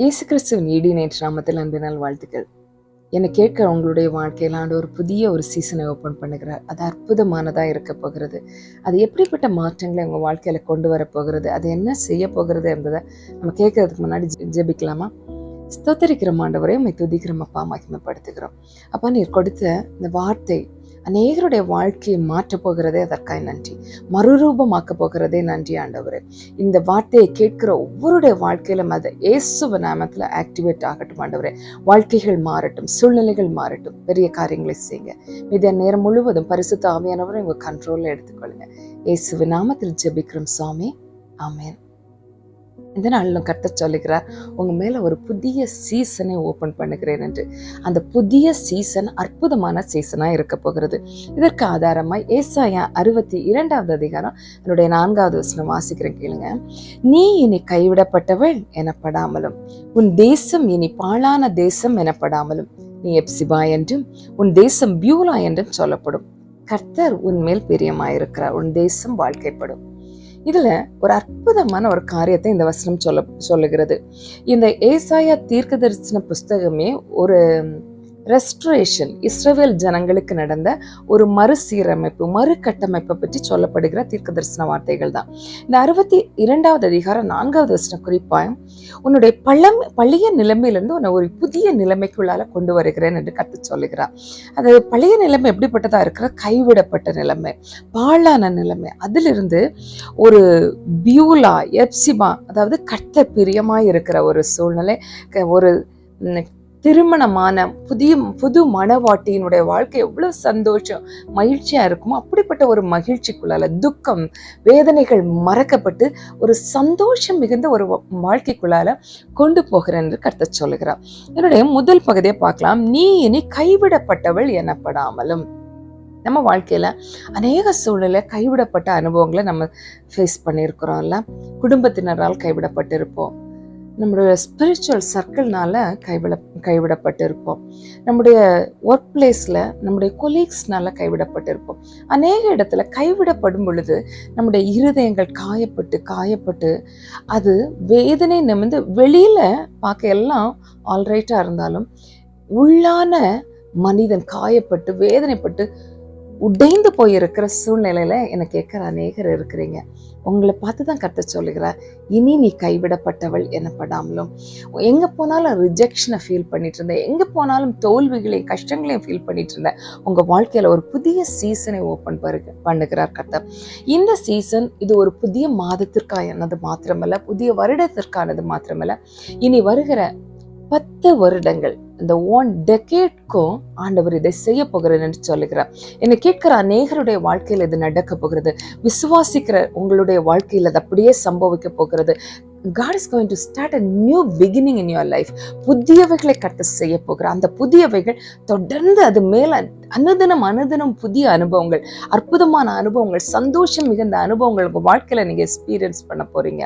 இயேசு கிறிஸ்துவின் ஈடி நேற்று நாமத்தில் அன்பினால் வாழ்த்துக்கள். என்னை கேட்க உங்களுடைய வாழ்க்கையில் ஒரு புதிய ஒரு சீசனை ஓப்பன் பண்ணுகிறார். அது அற்புதமானதாக இருக்க போகிறது. அது எப்படிப்பட்ட மாற்றங்களை உங்கள் வாழ்க்கையில் கொண்டு வரப்போகிறது, அது என்ன செய்ய போகிறது என்பதை நம்ம கேட்கறதுக்கு முன்னாடி ஜெபிக்கலாமா? ஸ்தோத்தரிக்கிற ஆண்டவரை உம்மை துதிக்கிறோம் அப்பா, மகிமைப்படுத்துகிறோம் அப்பா. நீர் கொடுத்த இந்த வார்த்தை அநேகருடைய வாழ்க்கையை மாற்றப் போகிறதே அதற்காக நன்றி. மறுரூபமாக்க போகிறதே நன்றி ஆண்டவரே. இந்த வார்த்தையை கேட்கிற ஒவ்வொருடைய வாழ்க்கையிலும் அதை இயேசுவ நாமத்தில் ஆக்டிவேட் ஆகட்டும் ஆண்டவரே. வாழ்க்கைகள் மாறட்டும், சூழ்நிலைகள் மாறட்டும், பெரிய காரியங்களை செய்யுங்க. மீதிய நேரம் முழுவதும் பரிசுத்த ஆவியானவரை உங்கள் கண்ட்ரோலில் எடுத்துக்கொள்ளுங்க. இயேசுவ நாமத்தில் ஜெபிக்கிறோம் சுவாமி, ஆமேன். இந்த நாளிலும் கர்த்தர் சொல்லுகிறார், உங்கள் மேலே ஒரு புதிய சீசனை ஓப்பன் பண்ணுகிறேன் என்று. அந்த புதிய சீசன் அற்புதமான சீசனாக இருக்க போகிறது. இதற்கு ஆதாரமாய் ஏசாயா 62 அதிகாரம் என்னுடைய 4வது வசனம் வாசிக்கிறேன், கேளுங்க. நீ இனி கைவிடப்பட்டவள் எனப்படாமலும் உன் தேசம் இனி பாழான தேசம் எனப்படாமலும் நீ எப்சிபா என்றும் உன் தேசம் பியூலா என்றும் சொல்லப்படும். கர்த்தர் உன்மேல் பிரியமாயிருக்கிறார், உன் தேசம் வாழ்க்கைப்படும். இதுல ஒரு அற்புதமான ஒரு காரியத்தை இந்த வசனம் சொல்லுகிறது. இந்த ஏசாயா தீர்க்கதரிசன புஸ்தகமே ஒரு ரெஸ்டரேஷன், இஸ்ரவேல் ஜனங்களுக்கு நடந்த ஒரு மறுசீரமைப்பு, மறுகட்டமைப்பை பற்றி சொல்லப்படுகிற தீர்க்கதரிசன வார்த்தைகள் தான். இந்த 62வது அதிகாரம் 4வது வசனம் குறிப்பாக, உன்னுடைய பழைய நிலைமையிலிருந்து உன்னை ஒரு புதிய நிலைமைக்குள்ளால கொண்டு வருகிறேன் என்று கர்த்தர் சொல்லுகிறார். அது பழைய நிலைமை எப்படிப்பட்டதா இருக்கிற? கைவிடப்பட்ட நிலைமை, பாழான நிலைமை. அதிலிருந்து ஒரு பியூலா, எப்சிபா, அதாவது கர்த்தர் பிரியமாய் இருக்கிற ஒரு சூழ்நிலை, ஒரு திருமணமான புது மணவாட்டியினுடைய வாழ்க்கை எவ்வளவு சந்தோஷம் மகிழ்ச்சியா இருக்குமோ அப்படிப்பட்ட ஒரு மகிழ்ச்சிக்குள்ளால துக்கம், வேதனைகள் மறக்கப்பட்டு ஒரு சந்தோஷம் மிகுந்த ஒரு வாழ்க்கைக்குள்ளால கொண்டு போகிறேன் என்று கர்த்தர் சொல்லுகிறார். என்னுடைய முதல் பகுதியை பார்க்கலாம். நீ இனி கைவிடப்பட்டவள் எனப்படாமலும். நம்ம வாழ்க்கையில அநேக சூழ்நிலை கைவிடப்பட்ட அனுபவங்களை நம்ம ஃபேஸ் பண்ணியிருக்கிறோம்ல. குடும்பத்தினரால் கைவிடப்பட்டிருப்போம், நம்மளுடைய ஸ்பிரிச்சுவல் சர்க்கிள்னால கைவிடப்பட்டிருப்போம், நம்முடைய ஒர்க் பிளேஸில் நம்முடைய கொலீக்ஸ்னால கைவிடப்பட்டிருப்போம். அநேக இடத்துல கைவிடப்படும் பொழுது நம்முடைய இருதயங்கள் காயப்பட்டு அது வேதனை நிமிர்ந்து வெளியில் பார்க்க எல்லாம் ஆல்ரைட்டாக இருந்தாலும் உள்ளான மனிதன் காயப்பட்டு வேதனைப்பட்டு உடைந்து போயிருக்கிற சூழ்நிலையில என்னை கேட்கிற அநேகர் இருக்கிறீங்க. உங்களை பார்த்து தான் கர்த்தர் சொல்லுகிறார், இனி நீ கைவிடப்பட்டவள் எனப்படாமலும். எங்க போனாலும் ரிஜெக்ஷனை ஃபீல் பண்ணிட்டு இருந்தேன், எங்க போனாலும் தோல்விகளையும் கஷ்டங்களையும் ஃபீல் பண்ணிட்டு இருந்தேன். உங்க வாழ்க்கையில ஒரு புதிய சீசனை ஓப்பன் பண்ணுகிறார் கர்த்தர். இந்த சீசன் இது ஒரு புதிய மாதத்திற்கானது மாத்திரமல்ல, புதிய வருடத்திற்கானது மாத்திரமல்ல, இனி வருகிற 10 வருடங்கள், இந்த 1 டெக்கேட்க்கும் ஆண்டவர் இதை செய்ய போகிறேன் என்று சொல்லுகிறார். என்னை கேட்கிற அநேகருடைய வாழ்க்கையில் இது நடக்க போகிறது. விசுவாசிக்கிற உங்களுடைய வாழ்க்கையில் அது அப்படியே சம்பவிக்க போகிறது. God is going to start a new beginning in your life. புதியவைகளை கர்த்தர் செய்ய போகிறார். அந்த புதியவைகள் தொடர்ந்து அது மேல அனுதினம் புதிய அனுபவங்கள், அற்புதமான அனுபவங்கள், சந்தோஷம் மிகுந்த அனுபவங்கள் உங்க வாழ்க்கையில நீங்க எக்ஸ்பீரியன்ஸ் பண்ண போறீங்க.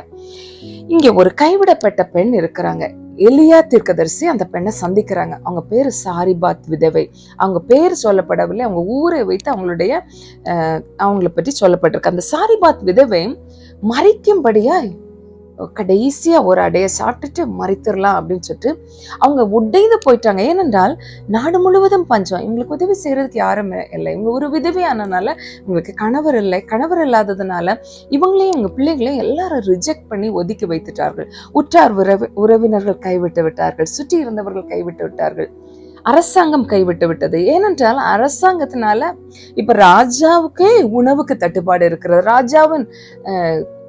இங்க ஒரு கைவிடப்பட்ட பெண் இருக்கிறாங்க. எலியா தீர்க்கதரிசி அந்த பெண்ணை சந்திக்கிறாங்க. அவங்க பேரு சாரிபாத் விதவை. அவங்க பேர் சொல்லப்படவில்லை, அவங்க ஊரை வைத்து அவங்கள பற்றி சொல்லப்பட்டிருக்கு. அந்த சாரிபாத் விதவை மறிக்கும்படியா கடைசியா ஒரு அடைய சாப்பிட்டுட்டு மறித்திடலாம் அப்படின்னு சொல்லிட்டு அவங்க உடைந்து போயிட்டாங்க. ஏனென்றால் நாடு முழுவதும் பஞ்சம், இவங்களுக்கு உதவி செய்யறதுக்கு யாருமே இல்லை. இவங்க ஒரு விதவையானனால இவங்களுக்கு கணவர் இல்லை, கணவர் இல்லாததுனால இவங்களையும் இவங்க பிள்ளைகளையும் எல்லாரும் ரிஜெக்ட் பண்ணி ஒதுக்கி வைத்துட்டார்கள். உற்றார் உறவினர்கள் கைவிட்டு விட்டார்கள், சுற்றி இருந்தவர்கள் கைவிட்டு விட்டார்கள், அரசாங்கம் கைவிட்டு விட்டது. ஏனென்றால் அரசாங்கத்தினால இப்ப ராஜாவுக்கே உணவுக்கு தட்டுப்பாடு இருக்கிறது. ராஜாவின்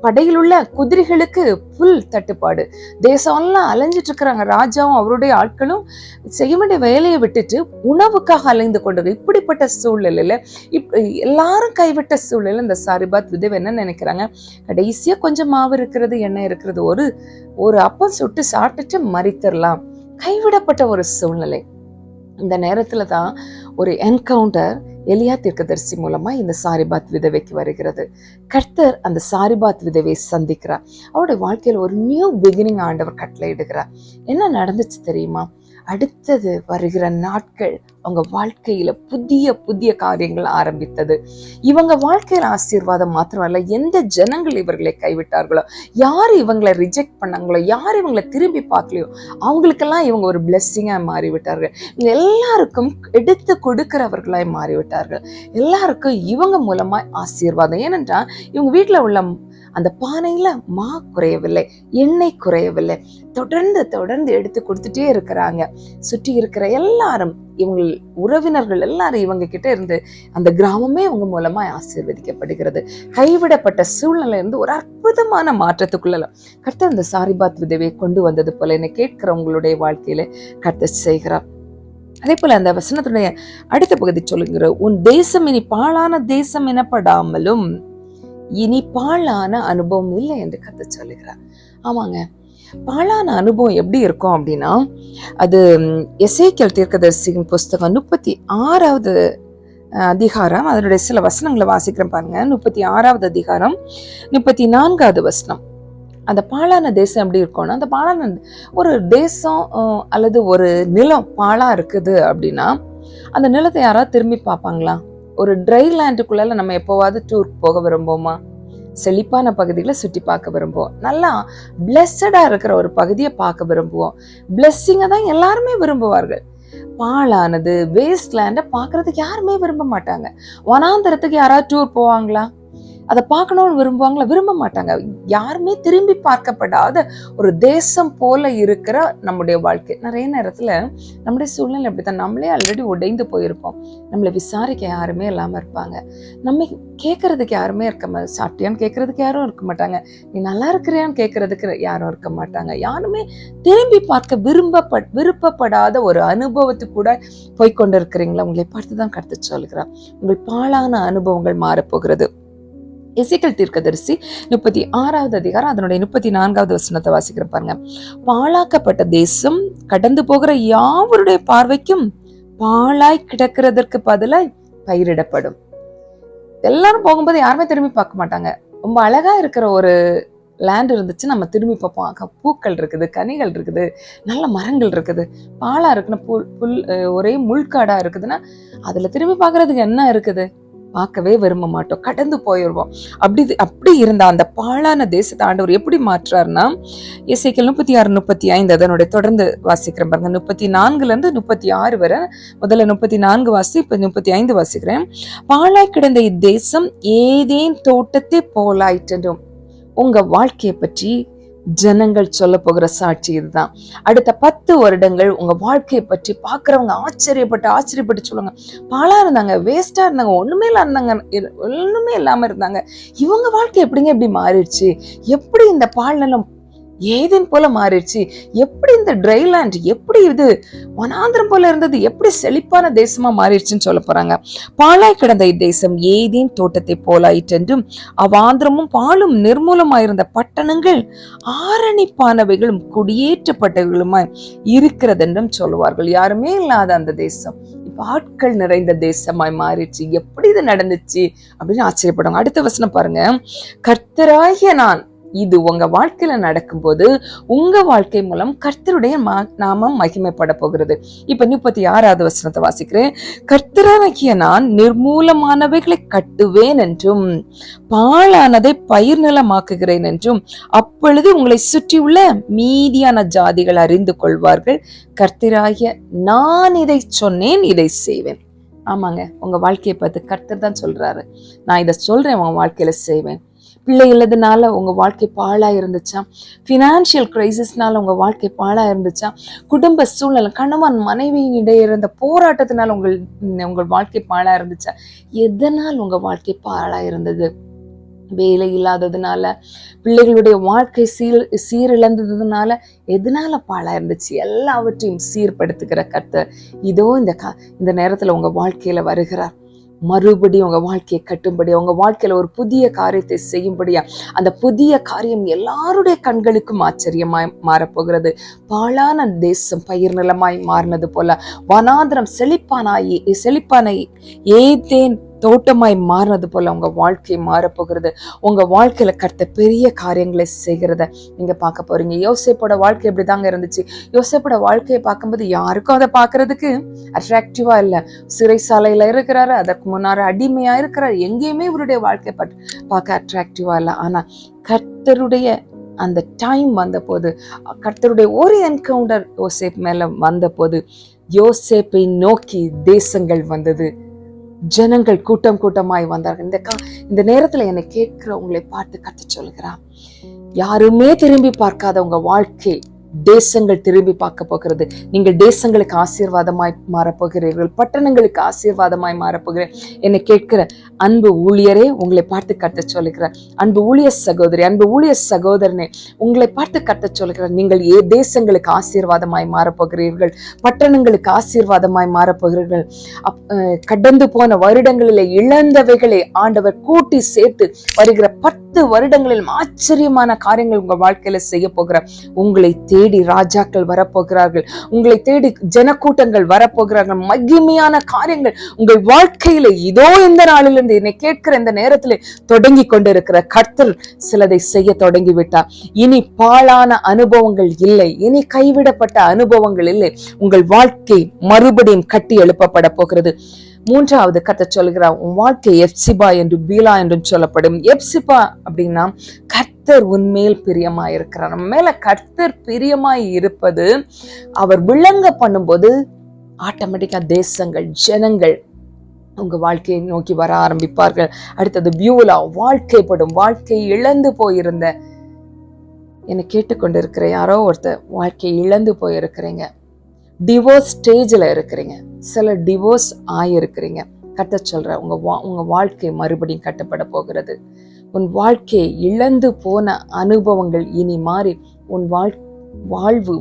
படையில் உள்ள குதிரைகளுக்கு புல் தட்டுப்பாடு. தேசம் எல்லாம் அலைஞ்சிட்டு இருக்கிறாங்க. ராஜாவும் அவருடைய ஆட்களும் செய்ய வேண்டிய வேலையை விட்டுட்டு உணவுக்காக அலைந்து கொண்டு இப்படிப்பட்ட சூழ்நிலையில எல்லாரும் கைவிட்ட சூழ்நிலை இந்த சாரிபாத் விதவை என்ன நினைக்கிறாங்க, கடைசியா கொஞ்சம் மாவு இருக்கிறது, எண்ணெய் இருக்கிறது, ஒரு அப்பம் சுட்டு சாப்பிட்டுட்டு மறித்திடலாம். கைவிடப்பட்ட ஒரு சூழ்நிலை. இந்த நேரத்துல தான் ஒரு என்கவுண்டர் எலியா தீர்க்கதரிசி மூலமா இந்த சாரிபாத் விதவைக்கு வருகிறது. கர்த்தர் அந்த சாரிபாத் விதவை சந்திக்கிறார். அவருடைய வாழ்க்கையில ஒரு நியூ பிகினிங் ஆண்டவர் கட்டளை இடுகிறார். என்ன நடந்துச்சு தெரியுமா? அடுத்தது வருகிற நாட்கள் அவங்க வாழ்க்கையில புதிய புதிய காரியங்கள் ஆரம்பித்தது. இவங்க வாழ்க்கையில ஆசீர்வாதம் மாத்திரமல்ல, எந்த ஜனங்கள் இவர்களை கைவிட்டார்களோ, யார் இவங்களை ரிஜெக்ட் பண்ணாங்களோ, யார் இவங்களை திரும்பி பார்க்கலையோ, அவங்களுக்கெல்லாம் இவங்க ஒரு பிளெஸ்ஸிங்கா மாறிவிட்டார்கள். எல்லாருக்கும் எடுத்து கொடுக்கிறவர்களாய் மாறிவிட்டார்கள். எல்லாருக்கும் இவங்க மூலமா ஆசீர்வாதம். ஏனென்றால் இவங்க வீட்டுல உள்ள அந்த பானையில மா குறையவில்லை, எண்ணெய் குறையவில்லை. தொடர்ந்து தொடர்ந்து எடுத்து கொடுத்துட்டே இருக்கிறாங்க. சுற்றி இருக்கிற எல்லாரும், இவங்க உறவினர்கள் எல்லாரும் இவங்க கிட்ட இருந்து அந்த கிராமமே இவங்க மூலமா ஆசீர்வதிக்கப்படுகிறது. கைவிடப்பட்ட சூழ்நிலை இருந்து ஒரு அற்புதமான மாற்றத்துக்குள்ள கர்த்தர் அந்த சாரிபாத் விதவை கொண்டு வந்தது போல என்னை கேட்கிறவங்களுடைய வாழ்க்கையில கர்த்தர் செய்கிறார். அதே போல அந்த வசனத்துடைய அடுத்த பகுதி சொல்லுங்கிற, உன் தேசம் இனி பாழான தேசம் எனப்படாமலும் இனி பாழான அனுபவம் இல்லை என்று கர்த்தர் சொல்லுகிறார். ஆமாங்க, பாழான அனுபவம் எப்படி இருக்கும் அப்படின்னா, அது எசேக்கியேல் தீர்க்கதரிசியின் புஸ்தகம் 36வது அதிகாரம், அதனுடைய சில வசனங்களை வாசிக்கிறேன் பாருங்க. 36வது அதிகாரம் 34வது வசனம். அந்த பாழான தேசம் எப்படி இருக்கும்னா, அந்த பாழான ஒரு தேசம் அல்லது ஒரு நிலம் பாழா இருக்குது அப்படின்னா, அந்த நிலத்தை யாராவது திரும்பி பார்ப்பாங்களா? ஒரு ட்ரை லேண்டுக்குள்ள நம்ம எப்போவாவது டூர் போக விரும்புவோமா? செழிப்பான பகுதிகளை சுற்றி பார்க்க விரும்புவோம். நல்லா பிளெஸ்டா இருக்கிற ஒரு பகுதியை பார்க்க விரும்புவோம். பிளெஸ்ஸிங்கை தான் எல்லாருமே விரும்புவார்கள். பாழானது வேஸ்ட் லேண்டை பார்க்கறதுக்கு யாருமே விரும்ப மாட்டாங்க. வனாந்தரத்துக்கு யாராவது டூர் போவாங்களா? அதை பார்க்கணும்னு விரும்புவாங்களா? விரும்ப மாட்டாங்க. யாருமே திரும்பி பார்க்கப்படாத ஒரு தேசம் போல இருக்கிற நம்முடைய வாழ்க்கை. நிறைய நேரத்துல நம்முடைய சூழ்நிலை அப்படித்தான். நம்மளே ஆல்ரெடி உடைந்து போயிருப்போம். நம்மளை விசாரிக்க யாருமே இல்லாம இருப்பாங்க. நம்ம கேட்கறதுக்கு யாருமே சாப்பிட்டியான்னு கேட்கறதுக்கு யாரும் இருக்க மாட்டாங்க. நீ நல்லா இருக்கிறியான்னு கேட்கறதுக்கு யாரும் இருக்க மாட்டாங்க. யாருமே திரும்பி பார்க்க விருப்பப்படாத ஒரு அனுபவத்துக்கு கூட போய்கொண்டு இருக்கிறீங்களா? உங்களை பார்த்துதான் கர்த்தர் சொல்கிறார், உங்கள் பாழான அனுபவங்கள் மாறப்போகிறது. எசேக்கியேல் தீர்க்கதரிசி 36வது அதிகாரம் அதனுடைய 34வது வசனத்தை வாசிக்கிற பாருங்க. பாழாக்கப்பட்ட தேசம் கடந்து போகிற யாவருடைய பார்வைக்கும் பாழாய் கிடக்கிறதற்கு பதிலாய் பயிரிடப்படும். எல்லாரும் போகும்போது யாருமே திரும்பி பார்க்க மாட்டாங்க. ரொம்ப அழகா இருக்கிற ஒரு லேண்ட் இருந்துச்சு, நம்ம திரும்பி பார்ப்போம். பூக்கள் இருக்குது, கனிகள் இருக்குது, நல்ல மரங்கள் இருக்குது. பாழா இருக்குன்னா புல் ஒரே முள்காடா இருக்குதுன்னா அதுல திரும்பி பார்க்கறதுக்கு என்ன இருக்குது? பார்க்கவே விரும்ப மாட்டோம், கடந்து போயிடுவோம். அப்படி இருந்த அந்த பாழான தேசத்தை ஆண்டவர் எப்படி மாற்றாருன்னா, எசேக்கியேல் 36-35 அதனுடைய தொடர்ந்து வாசிக்கிறேன் பாருங்க. 34 வரை, முதல்ல 34 வாசி, இப்ப 35 வாசிக்கிறேன். பாழாய் கிடந்த இத்தேசம் ஏதேன் தோட்டத்தை போலாயிற்றும். உங்க வாழ்க்கையை பற்றி ஜனங்கள் சொல்ல போகிற சாட்சி இதுதான். அடுத்த 10 வருடங்கள் உங்க வாழ்க்கையை பற்றி பாக்குறவங்க ஆச்சரியப்பட்டு சொல்லுவாங்க, பாழா இருந்தாங்க, வேஸ்டா இருந்தாங்க, ஒண்ணுமே இல்லாம இருந்தாங்க, இவங்க வாழ்க்கை எப்படிங்க இப்படி மாறிடுச்சு? எப்படி இந்த பால் நிலம் ஏதேன் போல மாறிடுச்சு? எப்படி இந்த ட்ரைலேண்ட், எப்படி இது வனாந்திரம் போல இருந்தது, எப்படி செழிப்பான தேசமா மாறிடுச்சுன்னு சொல்ல போறாங்க. பாழாய் கிடந்த இத்தேசம் ஏதேன் தோட்டத்தை போலாயிற்றென்றும் அவ்வாந்திரமும் பாலும் நிர்மூலமாயிருந்த பட்டணங்கள் ஆரணிப்பானவைகளும் குடியேற்றப்பட்டவைகளுமாய் இருக்கிறதென்றும் சொல்லுவார்கள். யாருமே இல்லாத அந்த தேசம் இப்ப ஆட்கள் நிறைந்த தேசமாய் மாறிடுச்சு. எப்படி இது நடந்துச்சு அப்படின்னு ஆச்சரியப்படுவாங்க. அடுத்த வசனம் பாருங்க. கர்த்தராகிய நான், இது உங்க வாழ்க்கையில நடக்கும்போது உங்க வாழ்க்கை மூலம் கர்த்தருடைய நாமம் மகிமைப்பட போகிறது. இப்ப 36வது வசனத்தை வாசிக்கிறேன். கர்த்தராகிய நான் நிர்மூலமானவைகளை கட்டுவேன் என்றும் பாழானதை பயிர் நிலமாக்குகிறேன் என்றும் அப்பொழுது உங்களை சுற்றியுள்ள மீதியான ஜாதிகள் அறிந்து கொள்வார்கள். கர்த்தராகிய நான் இதை சொன்னேன், இதை செய்வேன். ஆமாங்க, உங்க வாழ்க்கையை பார்த்து கர்த்தர் தான் சொல்றாரு, நான் இதை சொல்றேன், உங்க வாழ்க்கையில செய்வேன். பிள்ளை இல்லதுனால உங்க வாழ்க்கை பாழா இருந்துச்சா? பினான்சியல் கிரைசிஸ்னால உங்க வாழ்க்கை பாழா இருந்துச்சா? குடும்ப சூழ்நிலை, கணவன் மனைவி இடையே இருந்த போராட்டத்தினால உங்கள் வாழ்க்கை பாழா இருந்துச்சா? எதனால் உங்க வாழ்க்கை பாழா இருந்தது? வேலை இல்லாததுனால, பிள்ளைகளுடைய வாழ்க்கை சீரிழந்ததுனால, எதனால பாழா இருந்துச்சு? எல்லாவற்றையும் சீர்படுத்துகிற கர்த்தர் இதோ இந்த நேரத்துல உங்க வாழ்க்கையில வருகிறார். மறுபடியும் உங்க வாழ்க்கையை கட்டும்படியா, உங்க வாழ்க்கையில ஒரு புதிய காரியத்தை செய்யும்படியா, அந்த புதிய காரியம் எல்லாருடைய கண்களுக்கும் ஆச்சரியமாய் மாறப்போகிறது. பாழான தேசம் பயிர் நிலமாய் மாறினது போல வனாந்திரம் செழிப்பான ஏதேன் தோட்டமாய் மாறினது போல உங்க வாழ்க்கை மாறப்போகிறது. உங்க வாழ்க்கையில கர்த்தர் பெரிய காரியங்களை செய்கிறத நீங்க பார்க்க போறீங்க. யோசேப்போட வாழ்க்கை எப்படிதாங்க இருந்துச்சு? யோசேப்போட வாழ்க்கையை பார்க்கும்போது யாருக்கும் அதை பார்க்கறதுக்கு அட்ராக்டிவா இல்லை. சிறைசாலையில இருக்கிறாரு, அதற்கு முன்னார அடிமையா இருக்கிறாரு, எங்கேயுமே இவருடைய வாழ்க்கை பார்க்க அட்ராக்டிவா இல்லை. ஆனா கர்த்தருடைய அந்த டைம் வந்த போது, கர்த்தருடைய ஒரு என்கவுண்டர் யோசேப் மேல வந்த போது, யோசேப்பை நோக்கி தேசங்கள் வந்தது, ஜனங்கள் கூட்டம் கூட்டமாய் வந்தார்கள். இந்த நேரத்துல என்னை கேட்கிற உங்களை பார்த்து கர்த்தர் சொல்கிறார், யாருமே திரும்பி பார்க்காத உங்க வாழ்க்கை தேசங்கள் திரும்பி பார்க்க போகிறது. நீங்கள் தேசங்களுக்கு ஆசீர்வாதமாய் மாறப்போகிறீர்கள், பட்டணங்களுக்கு ஆசீர்வாதமாய் மாறப்போகிறீர்கள். என்னை கேட்கிற அன்பு ஊழியரே, உங்களை பார்த்து கர்த்தர் சொல்லுகிறார். அன்பு ஊழிய சகோதரி, அன்பு ஊழிய சகோதரனே, உங்களை பார்த்து கர்த்தர் சொல்லுகிறார், நீங்கள் தேசங்களுக்கு ஆசீர்வாதமாய் மாறப்போகிறீர்கள், பட்டணங்களுக்கு ஆசீர்வாதமாய் மாறப்போகிறீர்கள். கடந்து போன வருடங்களிலே இழந்தவைகளை ஆண்டவர் கூட்டி சேர்த்து வருகிற 10 வருடங்களிலும் ஆச்சரியமான காரியங்கள் உங்க வாழ்க்கையில செய்ய போகிறார். உங்களை தேடி ராஜாக்கள் வரப்போகிறார்கள், உங்களை தேடி ஜனக்கூட்டங்கள் வரப்போகிறார்கள். மகிமையான காரியங்கள் உங்கள் வாழ்க்கையில இதோ இந்த நாளிலிருந்து என்னை கேட்கிற இந்த நேரத்தில் தொடங்கி கொண்டிருக்கிற கர்த்தர் சிலதை செய்ய தொடங்கி விட்டார். இனி பாழான அனுபவங்கள் இல்லை, இனி கைவிடப்பட்ட அனுபவங்கள் இல்லை. உங்கள் வாழ்க்கை மறுபடியும் கட்டி எழுப்பப்பட போகிறது. மூன்றாவது கர்த்தர் சொல்கிறார், உன் வாழ்க்கை எப்சிபா என்று பீலா என்றும் சொல்லப்படும். எப்சிபா அப்படின்னா கர்த்தர் உன்மேல் பிரியமாய் இருக்கிறார். நம்ம மேல கர்த்தர் பிரியமாய் இருப்பது அவர் விளங்க பண்ணும்போது ஆட்டோமேட்டிக்கா தேசங்கள், ஜனங்கள் உங்க வாழ்க்கையை நோக்கி வர ஆரம்பிப்பார்கள். அடுத்தது பியூலா, வாழ்க்கைப்படும். வாழ்க்கை இழந்து போயிருந்த, என்னை கேட்டுக்கொண்டிருக்கிற யாரோ ஒருத்தர் வாழ்க்கை இழந்து போயிருக்கிறீங்க, டிவோர்ஸ் ஸ்டேஜ்ல இருக்கிறீங்க, சில டிவோர்ஸ் ஆயிருக்கிறீங்க. கர்த்தர் சொல்ற உங்க வாழ்க்கை மறுபடியும் கட்டப்பட போகிறது. உன் வாழ்க்கையை இழந்து போன அனுபவங்கள் இனி மாறி உன்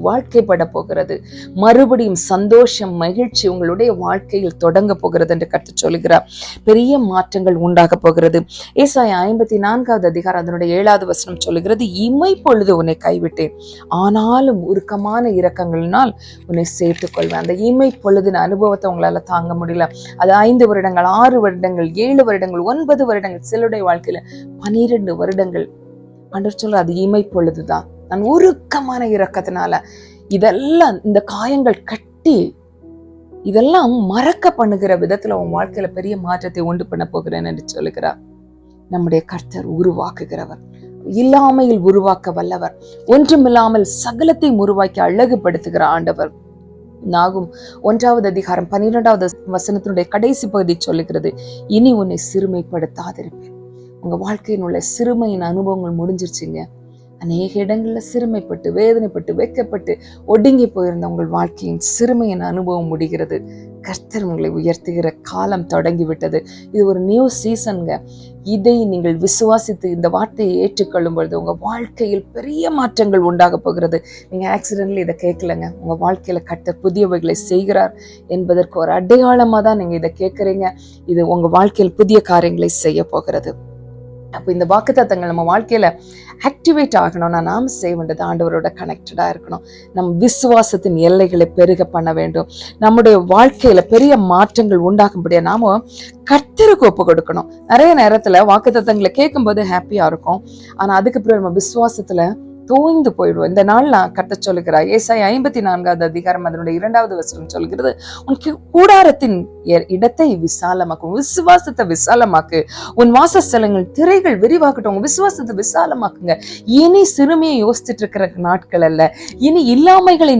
வாழ்க்கைப்பட போகிறது. மறுபடியும் சந்தோஷம், மகிழ்ச்சி உங்களுடைய வாழ்க்கையில் தொடங்க போகிறது என்று கர்த்தர் சொல்கிறார். பெரிய மாற்றங்கள் உண்டாக போகிறது. ஏசாயா 54வது அதிகாரம் அதனுடைய 7வது வசனம் சொல்லுகிறது, இமை பொழுது உன்னை கைவிட்டேன், ஆனாலும் உருக்கமான இரக்கங்களினால் உன்னை சேர்த்துக் கொள்வேன். அந்த இமை பொழுதின் அனுபவத்தை உங்களால தாங்க முடியல. அது 5 வருடங்கள், 6 வருடங்கள், 7 வருடங்கள், 9 வருடங்கள், சிலருடைய வாழ்க்கையில 12 வருடங்கள். ஆண்டவர் சொல்ற அது இமை பொழுதுதான். நான் உருக்கமான இரக்கத்தினால இதெல்லாம், இந்த காயங்கள் கட்டி இதெல்லாம் மறக்க பண்ணுகிற விதத்துல உன் வாழ்க்கையில பெரிய மாற்றத்தை உண்டு பண்ண போகிறேன் என்று சொல்லுகிறார். நம்முடைய கர்த்தர் உருவாக்குகிறவர், இல்லாமையில் உருவாக்க வல்லவர், ஒன்றுமில்லாமல் சகலத்தையும் உருவாக்கி அழகுபடுத்துகிற ஆண்டவர். நாகும் 1வது அதிகாரம் 12வது வசனத்தினுடைய கடைசி பகுதி சொல்லுகிறது, இனி உன்னை சிறுமைப்படுத்தாதிருப்பேன். உங்க வாழ்க்கையின் உள்ள சிறுமையின் அனுபவங்கள் முடிஞ்சிருச்சுங்க. அநேக இடங்கள்ல சிறுமைப்பட்டு, வேதனைப்பட்டு, வெட்கப்பட்டு ஒடுங்கி போயிருந்த உங்கள் வாழ்க்கையின் சிறுமையின் அனுபவம் முடிகிறது. கர்த்தர் உங்களை உயர்த்துகிற காலம் தொடங்கி விட்டது. இது ஒரு நியூ சீசன்ங்க. இதை நீங்கள் விசுவாசித்து இந்த வார்த்தையை ஏற்றுக்கொள்ளும் பொழுது உங்க வாழ்க்கையில் பெரிய மாற்றங்கள் உண்டாக போகிறது. நீங்க ஆக்சிடென்ட்ல இதை கேட்கலங்க, உங்க வாழ்க்கையில கர்த்தர் புதியவைகளை செய்கிறார் என்பதற்கு ஒரு அடையாளமா தான் நீங்க இதை கேட்கறீங்க. இது உங்க வாழ்க்கையில் புதிய காரியங்களை செய்ய போகிறது. அப்போ இந்த வாக்குத்தத்தங்கள் நம்ம வாழ்க்கையில ஆக்டிவேட் ஆகணும்னா நாம செய்ய வேண்டியது ஆண்டவரோட கனெக்டடா இருக்கணும். நம் விசுவாசத்தின் எல்லைகளை பெருக பண்ண வேண்டும். நம்முடைய வாழ்க்கையில பெரிய மாற்றங்கள் உண்டாகும்படியா நாம கர்த்தருக்கு ஒப்பு கொடுக்கணும். நிறைய நேரத்துல வாக்குத்தத்தங்களை கேட்கும்போது ஹாப்பியா இருக்கும், ஆனா அதுக்கு பிறகு நம்ம விசுவாசத்துல தோய்ந்து போயிடுவோம். இந்த நாள் நான் கர்த்தர் சொல்லுகிறார். ஏசாயா 54வது அதிகாரம் அதனுடைய 2வது வசனம் சொல்கிறது, உன் கூடாரத்தின் இடத்தை விசாலமாக்கும், விசுவாசத்தை விசாலமாக்கு, உன் வாசஸ்தலங்கள் திரைகள் விரிவாக்கட்டும். உங்க விசுவாசத்தை விசாலமாக்குங்க. இனி சிறுமியை யோசிச்சுட்டு இருக்கிற நாட்கள் அல்ல, இனி இல்லாமைகளை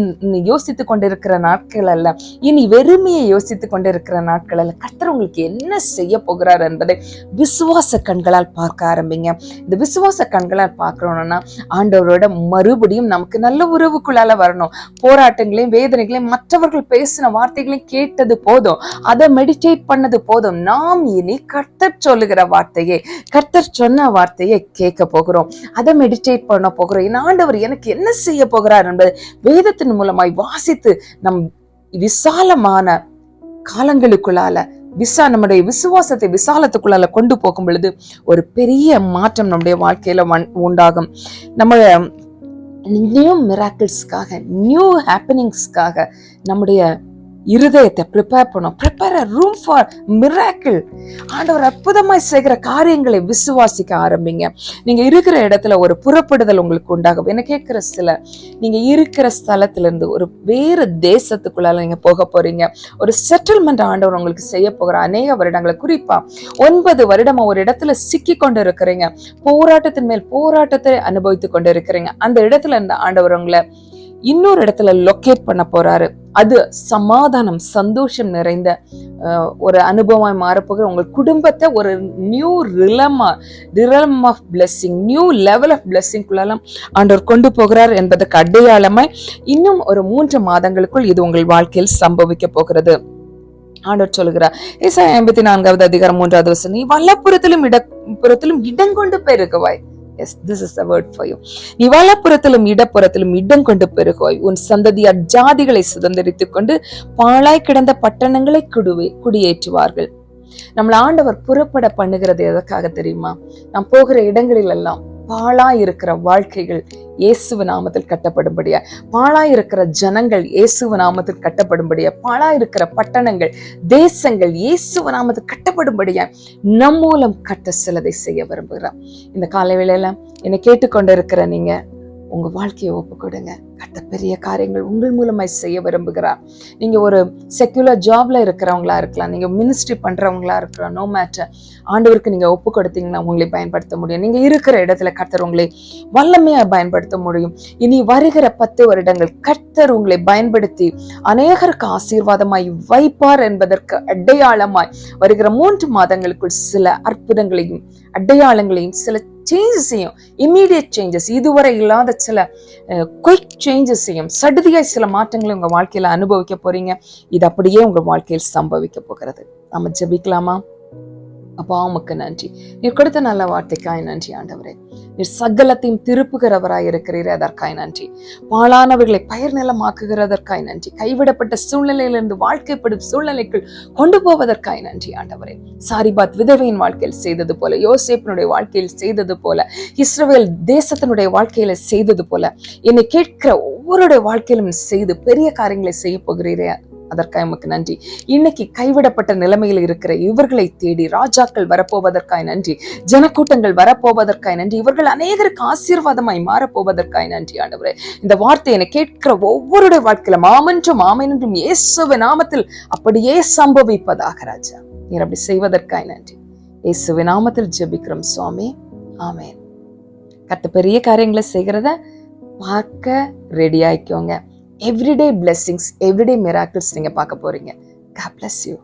யோசித்து கொண்டிருக்கிற நாட்கள் அல்ல, இனி வெறுமையை யோசித்து கொண்டிருக்கிற நாட்கள் அல்ல. கர்த்தர் உங்களுக்கு என்ன செய்ய போகிறார் என்பதை விசுவாச கண்களால் பார்க்க ஆரம்பிங்க. இந்த விசுவாச கண்களால் பார்க்கணும்னா ஆண்டவரோட மறுபடியும் நமக்கு நல்ல உறவுக்குள்ளால வரணும். போராட்டங்களையும் வேதனைகளையும் மற்றவர்கள் பேசின வார்த்தைகளையும் கேட்டது போதும், அதை மெடிடேட் பண்ணது போதும். நாம் இனி கர்த்தர் சொல்லுகிற வார்த்தையை, கர்த்தர் சொன்ன வார்த்தையை கேட்க போகிறோம், அதை மெடிடேட் பண்ண போகிறோம். என் ஆண்டவர் எனக்கு என்ன செய்ய போகிறார் என்பதை வேதத்தின் மூலமாய் வாசித்து நம் விசாலமான காலங்களுக்குள்ளால நம்முடைய விசுவாசத்தை விசாலத்துக்குள்ளால கொண்டு போகும் பொழுது ஒரு பெரிய மாற்றம் நம்முடைய வாழ்க்கையில உண்டாகும். நம்ம நியூ மிராக்கிள்ஸ்க்காக, நியூ ஹேப்பனிங்ஸ்க்காக நம்முடைய இருதயத்தை ப்ரிப்பேர் பண்ணும். Prepare a room for miracle. ஆண்டவர் அற்புதமாய் செய்கிற காரியங்களை விசுவாசிக்க ஆரம்பிங்க. நீங்க இருக்கிற இடத்துல ஒரு புறப்படுதல் உங்களுக்கு உண்டாகும். என்ன கேட்கிற சில, நீங்க இருக்கிற ஸ்தலத்திலிருந்து ஒரு வேறு தேசத்துக்குள்ளால நீங்க போக போறீங்க. ஒரு செட்டில்மெண்ட் ஆண்டவர் உங்களுக்கு செய்ய போகிற அநேக வருடங்களை, குறிப்பா 9 வருடமா ஒரு இடத்துல சிக்கி கொண்டு இருக்கிறீங்க, போராட்டத்தின் மேல் போராட்டத்தை அனுபவித்துக் கொண்டு இருக்கிறீங்க. அந்த இடத்துல இருந்த ஆண்டவர் உங்களை இன்னொரு இடத்துல லொக்கேட் பண்ண போறாரு. அது சமாதானம், சந்தோஷம் நிறைந்த ஒரு அனுபவமாய் மாறப்போகிற உங்கள் குடும்பத்தை ஒரு new realm of blessing, new level of பிளெஸிங்குள்ளாலும் ஆண்டவர் கொண்டு போகிறார் என்பதற்கு அடையாளமாய் இன்னும் ஒரு 3 மாதங்களுக்குள் இது உங்கள் வாழ்க்கையில் சம்பவிக்க போகிறது. ஆண்டவர் சொல்லுகிறார், ஏசாயா 84வது அதிகாரம் 3வது வசனம், நீ வலப்புறத்திலும் இடப்புறத்திலும் இடங்கொண்டு பெருகுவாய். Yes, this is the word for you. நீ வலப்புறத்திலும் இடப்புறத்திலும் இடம் கொண்டு பெருகுவாய். உன் சந்ததியார் ஜாதிகளை சுதந்திரித்துக் கொண்டு பாழாய் கிடந்த பட்டணங்களை குடியேற்றுவார்கள். நம்மள ஆண்டவர் புறப்பட பண்ணுகிறது எதற்காக தெரியுமா? நாம் போகிற இடங்களில் எல்லாம் பாழாய் இருக்கிற வாழ்க்கைகள் இயேசுவ நாமத்தில் கட்டப்படும்படியா, பாழாய் இருக்கிற ஜனங்கள் இயேசுவ நாமத்தில் கட்டப்படும்படியா, பாழாய் இருக்கிற பட்டணங்கள், தேசங்கள் இயேசுவ நாமத்தில் கட்டப்படும்படியா நம் மூலம் கட்ட சிலதை செய்ய விரும்புகிறார். இந்த காலை வேளையில என்னை கேட்டுக்கொண்டு இருக்கிற நீங்க உங்க வாழ்க்கையை ஒப்பு கொடுங்க. கட்ட பெரிய காரியங்கள் உங்கள் மூலமாய் செய்ய விரும்புகிறார். நீங்க ஒரு செக்யூலர் ஜாப்ல இருக்கிறவங்களா இருக்கலாம், நீங்க மினிஸ்ட்ரி பண்றவங்களா இருக்கலாம், நோ மேட்டர், ஆண்டவருக்கு நீங்க ஒப்பு கொடுத்தீங்கன்னா உங்களை பயன்படுத்த முடியும். நீங்க இருக்கிற இடத்துல கர்த்தர் உங்களை வல்லமையா பயன்படுத்த முடியும். இனி வருகிற 10 வருடங்கள் கர்த்தர் உங்களை பயன்படுத்தி அநேகருக்கு ஆசீர்வாதமாய் வைப்பார் என்பதற்கு அடையாளமாய் வருகிற 3 மாதங்களுக்குள் சில அற்புதங்களையும் அடையாளங்களையும், சில சேஞ்சஸையும், இம்மீடியட் சேஞ்சஸ், இதுவரை இல்லாத சில குயிக் சேஞ்சஸையும், சடுதியாய் சில மாற்றங்களை உங்க வாழ்க்கையில அனுபவிக்க போறீங்க. இது அப்படியே உங்க வாழ்க்கையில் சம்பவிக்க போகிறது. நம்ம ஜெபிக்கலாமா? அப்பா, உமக்கு நன்றி. நீர் கொடுத்த நல்ல வார்த்தைக்காய் நன்றி ஆண்டவரே. நீர் சகலத்தையும் திருப்புகிறவராய் இருக்கிறீரே, அதற்காய் நன்றி. பாழானவர்களை பயிர் நிலமாக்குகிறதற்காய் நன்றி. கைவிடப்பட்ட சூழ்நிலையிலிருந்து வாழ்க்கைப்படும் சூழ்நிலைக்குள் கொண்டு போவதற்காய் நன்றி ஆண்டவரே. சாரிபாத் விதவையின் வாழ்க்கையில் செய்தது போல, யோசேப்பினுடைய வாழ்க்கையில் செய்தது போல, இஸ்ரவேல் தேசத்தினுடைய வாழ்க்கையில செய்தது போல, என்னை கேட்கிற ஒவ்வொருடைய வாழ்க்கையிலும் செய்து பெரிய காரியங்களை செய்ய போகிறீரே, அதற்காக உமக்கு நன்றி. இன்னைக்கு கைவிடப்பட்ட நிலைமையில் இருக்கிற இவர்களை தேடி ராஜாக்கள் வரப்போவதற்காய் நன்றி, ஜனக்கூட்டங்கள் வரப்போவதற்காய் நன்றி, இவர்கள் அநேகருக்கு ஆசீர்வாதமாய் மாறப்போவதற்காய் நன்றி ஆண்டவரே. இந்த வார்த்தையை கேட்கிற ஒவ்வொருடைய வாழ்க்கையில ஆமென்றும் ஆமென் என்றும் இயேசுவின் நாமத்தில் அப்படியே சம்பவிப்பதாக ராஜா. நீர் அப்படி செய்வதற்காய் நன்றி. இயேசுவின் நாமத்தில் ஜெபிக்கிறோம் சுவாமி, ஆமென். கர்த்தர் பெரிய காரியங்களை செய்கிறத பார்க்க ரெடி ஆயிக்கோங்க. எவ்ரிடே பிளெஸிங்ஸ், எவ்ரிடே மிராக்கிள்ஸ் நீங்க பார்க்க போறீங்க. God bless you.